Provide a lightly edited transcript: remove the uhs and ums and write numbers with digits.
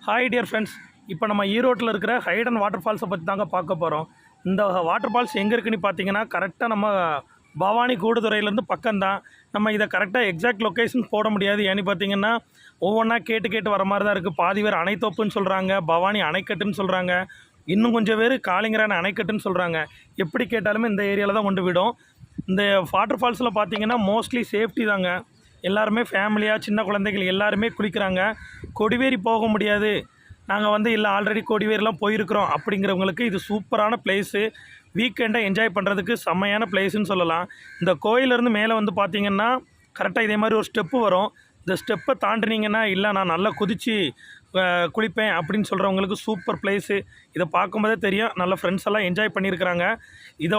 Hi dear friends, இப்போ நம்ம ஈரோட்டில் இருக்கிற ஹைடன் வாட்டர் ஃபால்ஸை பற்றி தாங்க பார்க்க போகிறோம். இந்த வாட்டர் ஃபால்ஸ் எங்கே இருக்குன்னு பார்த்தீங்கன்னா கரெக்டாக நம்ம பவானி கூடுதுறையிலேருந்து பக்கம்தான். நம்ம இதை கரெக்டாக எக்ஸாக்ட் லொக்கேஷன் போட முடியாது. ஏன்னு பார்த்தீங்கன்னா ஒவ்வொன்றா கேட்டு வர மாதிரி தான் இருக்குது. பாதி பேர் அணைத்தோப்புன்னு சொல்கிறாங்க, பவானி அணைக்கட்டுன்னு சொல்கிறாங்க, இன்னும் கொஞ்சம் பேர் காளிங்கரான அணைக்கட்டுன்னு சொல்கிறாங்க. எப்படி கேட்டாலுமே இந்த ஏரியாவில் தான் கொண்டு விடும். இந்த வாட்டர் ஃபால்ஸில் பார்த்தீங்கன்னா மோஸ்ட்லி சேஃப்டி தாங்க. எல்லாருமே ஃபேமிலியாக சின்ன குழந்தைகள் எல்லாருமே குளிக்கிறாங்க. கொடிவேரி போக முடியாது, நாங்கள் இல்லை ஆல்ரெடி கொடிவேரிலாம் போயிருக்கிறோம் அப்படிங்கிறவங்களுக்கு இது சூப்பரான பிளேஸு. வீக்கெண்டை என்ஜாய் பண்ணுறதுக்கு செம்மையான பிளேஸுன்னு சொல்லலாம். இந்த கோயிலேருந்து மேலே பார்த்தீங்கன்னா கரெக்டாக இதே மாதிரி ஒரு ஸ்டெப்பு வரும். இந்த ஸ்டெப்பை தாண்டினீங்கன்னா இல்லை நான் நல்லா குதித்து குளிப்பேன் அப்படின்னு சொல்கிறவங்களுக்கு சூப்பர் பிளேஸு. இதை பார்க்கும்போதே தெரியும், நல்ல ஃப்ரெண்ட்ஸ் எல்லாம் என்ஜாய் பண்ணியிருக்கிறாங்க. இதோட